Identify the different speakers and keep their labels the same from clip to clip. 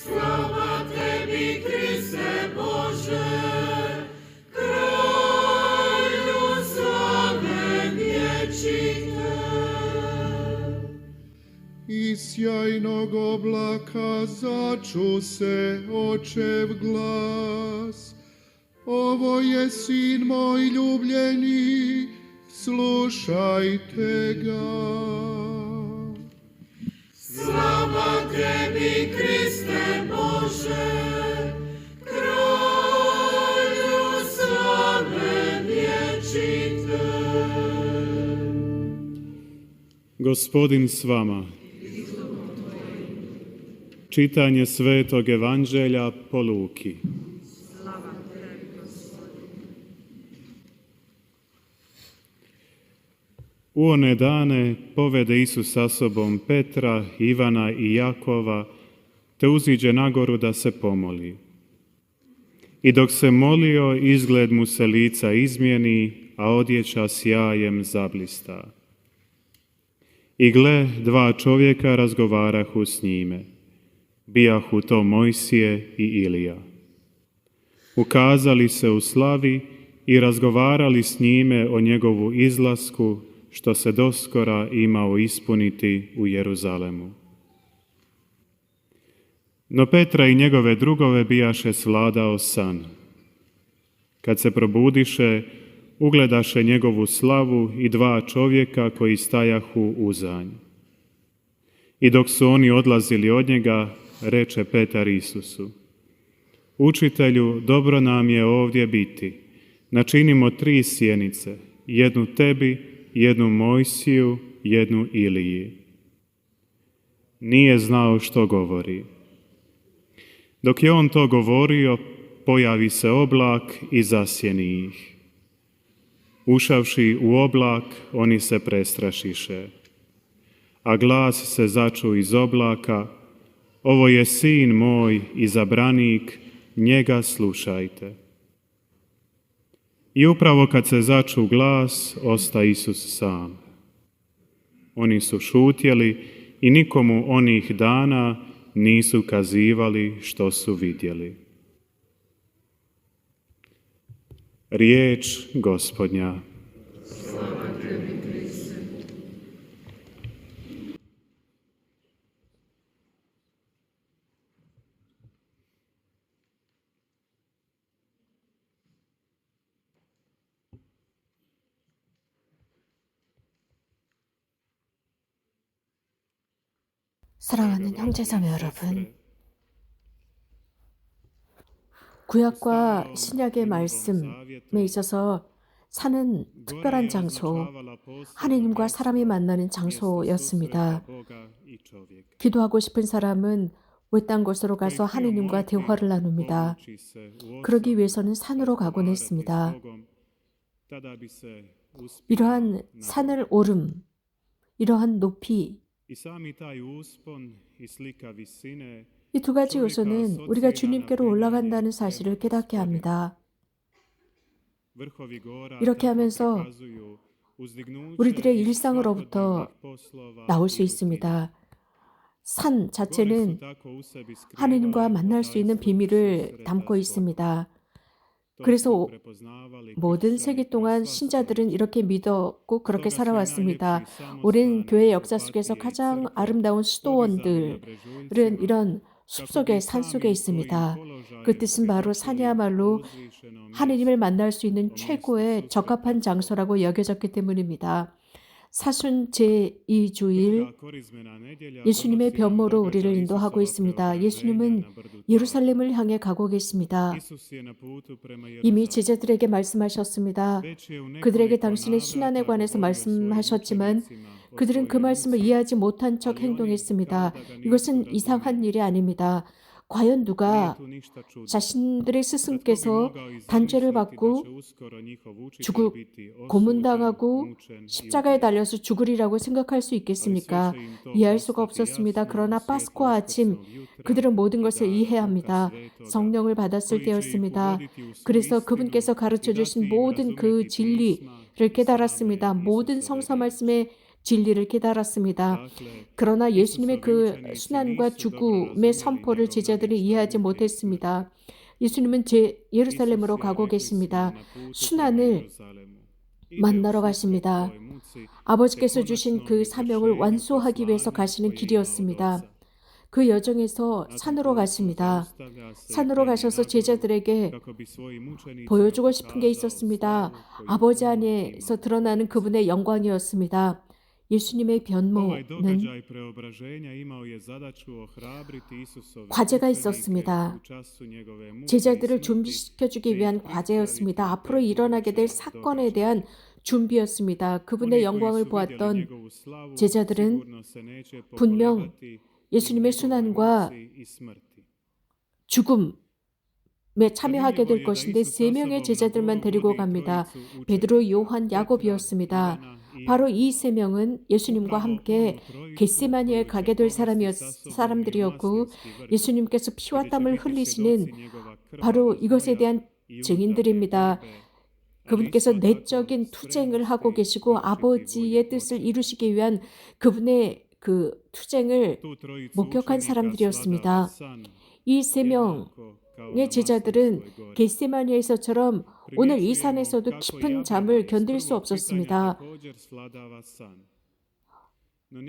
Speaker 1: Slava tebi, Kriste Bože, kralju slave vječite.
Speaker 2: Iz sjajnog oblaka začu se očev glas. Ovo je sin moj ljubljeni, slušajte ga.
Speaker 1: Slava tebi, Kriste Bože, kralju slave vječite.
Speaker 3: Gospodin s vama. Čitanje Svetog Evanđelja po Luki. U one dane povede Isus sa sobom Petra, Ivana i Jakova, te uziđe na goru da se pomoli. I dok se molio, izgled mu se lica izmijeni, a odjeća sjajem zablista. I gle, dva čovjeka razgovarahu s njime. Bijahu to Mojsije i Ilija. Ukazali se u slavi i razgovarali s njime o njegovu izlasku, što se doskora imao ispuniti u Jeruzalemu. No Petra i njegove drugove bijaše svladao san. Kad se probudiše, ugledaše njegovu slavu i dva čovjeka koji stajahu uzanj. I dok su oni odlazili od njega, reče Petar Isusu: Učitelju, dobro nam je ovdje biti. Načinimo 3 sjenice, jednu tebi, jednu Mojsiju, jednu Iliji. Nije znao što govori. Dok je on to govorio, pojavi se oblak i zasjeni ih. Ušavši u oblak, oni se prestrašiše. A glas se začu iz oblaka: Ovo je sin moj, izabranik, njega slušajte. I upravo kad se začu glas, osta Isus sam. Oni su šutjeli i nikomu onih dana nisu kazivali što su vidjeli. Riječ Gospodnja.
Speaker 1: Slava tebi, Kriste.
Speaker 4: 사랑하는 형제자매 여러분, 구약과 신약의 말씀에 있어서 산은 특별한 장소, 하느님과 사람이 만나는 장소였습니다. 기도하고 싶은 사람은 외딴 곳으로 가서 하느님과 대화를 나눕니다. 그러기 위해서는 산으로 가곤 했습니다. 이러한 산을 오름, 이러한 높이, 이 2가지 요소는 우리가 주님께로 올라간다는 사실을 깨닫게 합니다. 이렇게 하면서 우리들의 일상으로부터 나올 수 있습니다. 산 자체는 하느님과 만날 수 있는 비밀을 담고 있습니다. 그래서 모든 세기 동안 신자들은 이렇게 믿었고 그렇게 살아왔습니다. 오랜 교회 역사 속에서 가장 아름다운 수도원들은 이런 숲속에 산속에 있습니다. 그 뜻은 바로 산이야말로 하느님을 만날 수 있는 최고의 적합한 장소라고 여겨졌기 때문입니다. 사순 제2주일 예수님의 변모로 우리를 인도하고 있습니다. 예수님은 예루살렘을 향해 가고 계십니다. 이미 제자들에게 말씀하셨습니다. 그들에게 당신의 순환에 관해서 말씀하셨지만 그들은 그 말씀을 이해하지 못한 척 행동했습니다. 이것은 이상한 일이 아닙니다. 과연 누가 자신들의 스승께서 단죄를 받고 고문당하고 십자가에 달려서 죽으리라고 생각할 수 있겠습니까? 이해할 수가 없었습니다. 그러나 파스쿠아 아침 그들은 모든 것을 이해합니다. 성령을 받았을 때였습니다. 그래서 그분께서 가르쳐 주신 모든 그 진리를 깨달았습니다. 모든 성서 말씀의 진리를 깨달았습니다. 그러나 예수님의 그 순환과 죽음의 선포를 제자들이 이해하지 못했습니다. 예수님은 예루살렘으로 가고 계십니다. 순환을 만나러 가십니다. 아버지께서 주신 그 사명을 완수하기 위해서 가시는 길이었습니다. 그 여정에서 산으로 가십니다. 산으로 가셔서 제자들에게 보여주고 싶은 게 있었습니다. 아버지 안에서 드러나는 그분의 영광이었습니다. 예수님의 변모는 과제가 있었습니다. 제자들을 준비시켜주기 위한 과제였습니다. 앞으로 일어나게 될 사건에 대한 준비였습니다. 그분의 영광을 보았던 제자들은 분명 예수님의 순환과 죽음에 참여하게 될 것인데 3명의 제자들만 데리고 갑니다. 베드로, 요한, 야곱이었습니다. 바로 이 3명은 예수님과 함께 겟세마니에 가게 될 사람들이었고 예수님께서 피와 땀을 흘리시는 바로 이것에 대한 증인들입니다. 그분께서 내적인 투쟁을 하고 계시고 아버지의 뜻을 이루시기 위한 그분의 그 투쟁을 목격한 사람들이었습니다. 이 3명의 제자들은 겟세마니에서처럼 오늘 이 산에서도 깊은 잠을 견딜 수 없었습니다.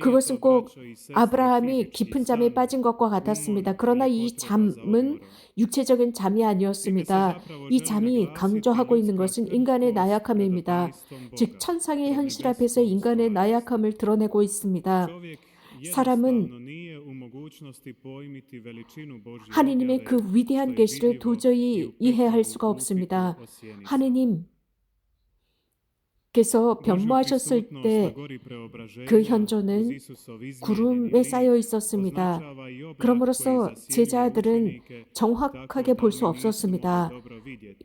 Speaker 4: 그것은 꼭 아브라함이 깊은 잠에 빠진 것과 같았습니다. 그러나 이 잠은 육체적인 잠이 아니었습니다. 이 잠이 강조하고 있는 것은 인간의 나약함입니다. 즉 천상의 현실 앞에서 인간의 나약함을 드러내고 있습니다. 사람은 하느님의 그 위대한 계시를 도저히 이해할 수가 없습니다. 하느님께서 변모하셨을 때 그 현존은 구름에 쌓여 있었습니다. 그럼으로써 제자들은 정확하게 볼 수 없었습니다.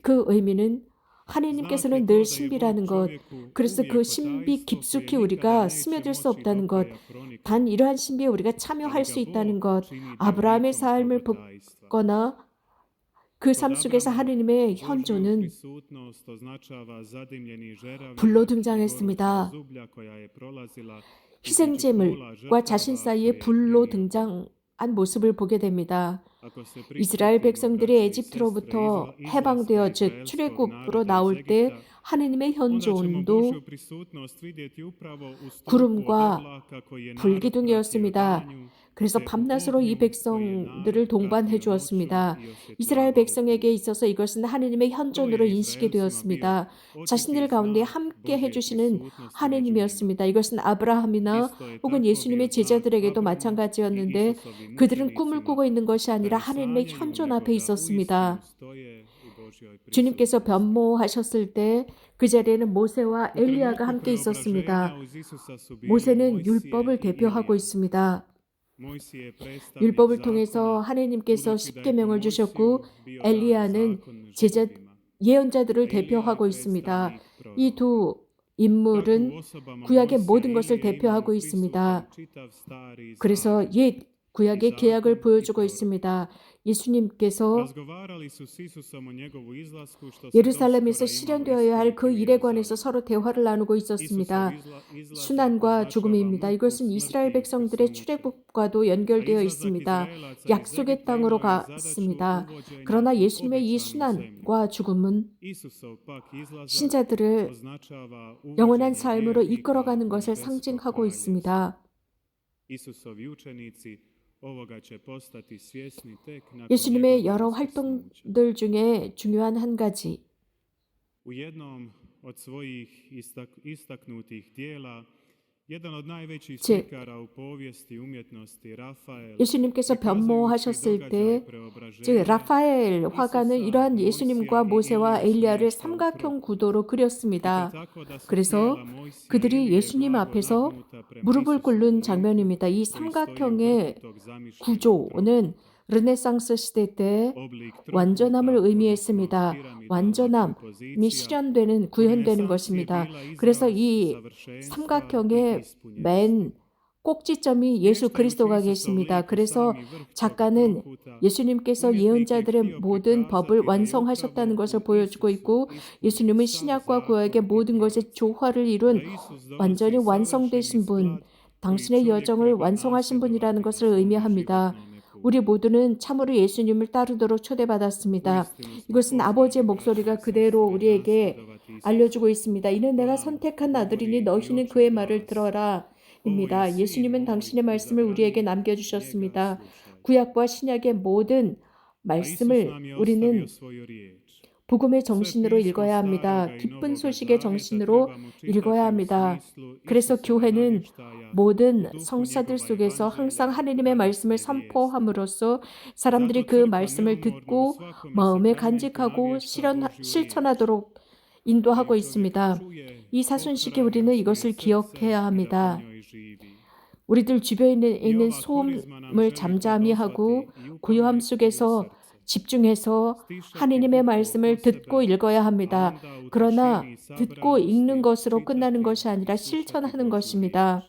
Speaker 4: 그 의미는 하느님께서는 늘 신비라는 것, 그래서 그 신비 깊숙이 우리가 스며들 수 없다는 것, 단 이러한 신비에 우리가 참여할 수 있다는 것, 아브라함의 삶을 보거나 그 삶 속에서 하느님의 현존은 불로 등장했습니다. 희생제물과 자신 사이에 불로 등장한 모습을 보게 됩니다. 이스라엘 백성들이 에집트로부터 해방되어 즉 출애굽으로 나올 때 하느님의 현존도 구름과 불기둥이었습니다. 그래서 밤낮으로 이 백성들을 동반해 주었습니다. 이스라엘 백성에게 있어서 이것은 하느님의 현존으로 인식이 되었습니다. 자신들 가운데 함께 해주시는 하느님이었습니다. 이것은 아브라함이나 혹은 예수님의 제자들에게도 마찬가지였는데 그들은 꿈을 꾸고 있는 것이 아니라 하느님의 현존 앞에 있었습니다. 주님께서 변모하셨을 때 그 자리에는 모세와 엘리야가 함께 있었습니다. 모세는 율법을 대표하고 있습니다. 율법을 통해서 하느님께서 십계명을 주셨고 엘리야는 예언자들을 대표하고 있습니다. 이 두 인물은 구약의 모든 것을 대표하고 있습니다. 그래서 옛 구약의 계약을 보여주고 있습니다. 예수님께서 예루살렘에서 실현되어야 할 그 일에 관해서 서로 대화를 나누고 있었습니다. 순환과 죽음입니다. 이것은 이스라엘 백성들의 출애굽과도 연결되어 있습니다. 약속의 땅으로 갔습니다. 그러나 예수님의 이 순환과 죽음은 신자들을 영원한 삶으로 이끌어가는 것을 상징하고 있습니다. 예수님의 여러 활동들 중에 중요한 한 가지, 즉 예수님께서 변모하셨을 때, 즉 라파엘 화가는 이러한 예수님과 모세와 엘리야를 삼각형 구도로 그렸습니다. 그래서 그들이 예수님 앞에서 무릎을 꿇는 장면입니다. 이 삼각형의 구조는 르네상스 시대 때 완전함을 의미했습니다. 완전함이 실현되는, 구현되는 것입니다. 그래서 이 삼각형의 맨 꼭지점이 예수 그리스도가 계십니다. 그래서 작가는 예수님께서 예언자들의 모든 법을 완성하셨다는 것을 보여주고 있고 예수님은 신약과 구약의 모든 것의 조화를 이룬 완전히 완성되신 분, 당신의 여정을 완성하신 분이라는 것을 의미합니다. 우리 모두는 참으로 예수님을 따르도록 초대받았습니다. 이것은 아버지의 목소리가 그대로 우리에게 알려주고 있습니다. 이는 내가 선택한 아들이니 너희는 그의 말을 들어라. 입니다. 예수님은 당신의 말씀을 우리에게 남겨주셨습니다. 구약과 신약의 모든 말씀을 우리는 복음의 정신으로 읽어야 합니다. 기쁜 소식의 정신으로 읽어야 합니다. 그래서 교회는 모든 성사들 속에서 항상 하느님의 말씀을 선포함으로써 사람들이 그 말씀을 듣고 마음에 간직하고 실천하도록 인도하고 있습니다. 이 사순식에 우리는 이것을 기억해야 합니다. 우리들 주변에 있는 소음을 잠잠히 하고 고요함 속에서 집중해서 하느님의 말씀을 듣고 읽어야 합니다. 그러나 듣고 읽는 것으로 끝나는 것이 아니라 실천하는 것입니다.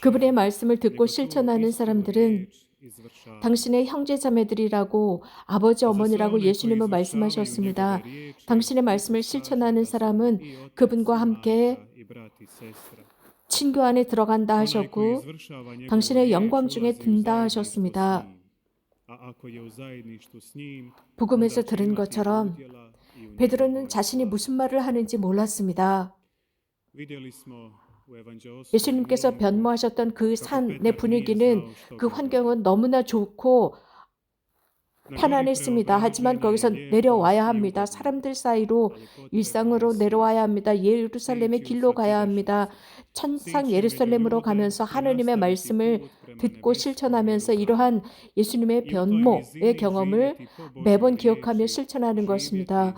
Speaker 4: 그분의 말씀을 듣고 실천하는 사람들은 당신의 형제자매들이라고 아버지 어머니라고 예수님은 말씀하셨습니다. 당신의 말씀을 실천하는 사람은 그분과 함께 친교 안에 들어간다 하셨고 당신의 영광 중에 든다 하셨습니다. 복음에서 들은 것처럼 베드로는 자신이 무슨 말을 하는지 몰랐습니다. 예수님께서 변모하셨던 그 산의 분위기는 그 환경은 너무나 좋고 편안했습니다. 하지만 거기서 내려와야 합니다. 사람들 사이로 일상으로 내려와야 합니다. 예루살렘의 길로 가야 합니다. 천상 예루살렘으로 가면서 하느님의 말씀을 듣고 실천하면서 이러한 예수님의 변모의 경험을 매번 기억하며 실천하는 것입니다.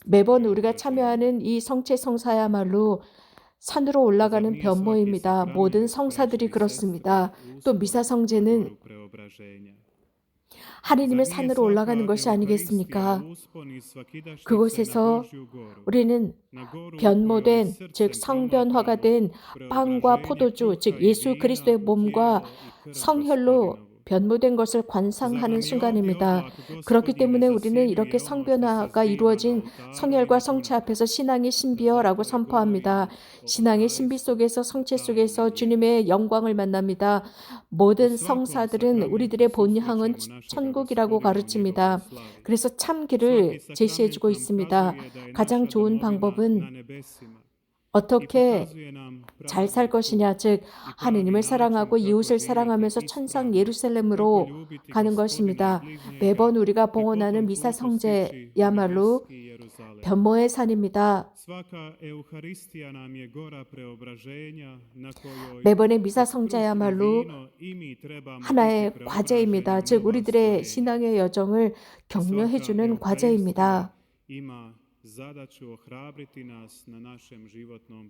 Speaker 4: 매번 우리가 참여하는 이 성체 성사야말로 산으로 올라가는 변모입니다. 모든 성사들이 그렇습니다. 또 미사 성제는 하느님의 산으로 올라가는 것이 아니겠습니까? 그곳에서 우리는 변모된, 즉 성변화가 된 빵과 포도주, 즉 예수 그리스도의 몸과 성혈로 변모된 것을 관상하는 순간입니다. 그렇기 때문에 우리는 이렇게 성변화가 이루어진 성혈과 성체 앞에서 신앙의 신비여라고 선포합니다. 신앙의 신비 속에서 성체 속에서 주님의 영광을 만납니다. 모든 성사들은 우리들의 본향은 천국이라고 가르칩니다. 그래서 참 길을 제시해주고 있습니다. 가장 좋은 방법은 어떻게 잘 살 것이냐, 즉 하느님을 사랑하고 이웃을 사랑하면서 천상 예루살렘으로 가는 것입니다. 매번 우리가 봉헌하는 미사 성제야말로 변모의 산입니다. 매번의 미사 성제야말로 하나의 과제입니다. 즉 우리들의 신앙의 여정을 격려해주는 과제입니다.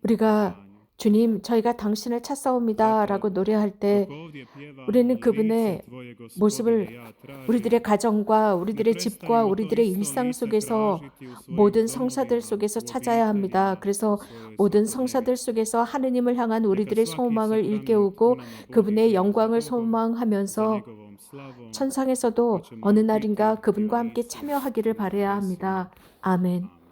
Speaker 4: 우리가 주님, 저희가 당신을 찾사옵니다 라고 노래할 때 우리는 그분의 모습을 우리들의 가정과 우리들의 집과 우리들의 일상 속에서 모든 성사들 속에서 찾아야 합니다. 그래서 모든 성사들 속에서 하느님을 향한 우리들의 소망을 일깨우고 그분의 영광을 소망하면서 천상에서도 어느 날인가 그분과 함께 참여하기를 바라야 합니다. 아멘.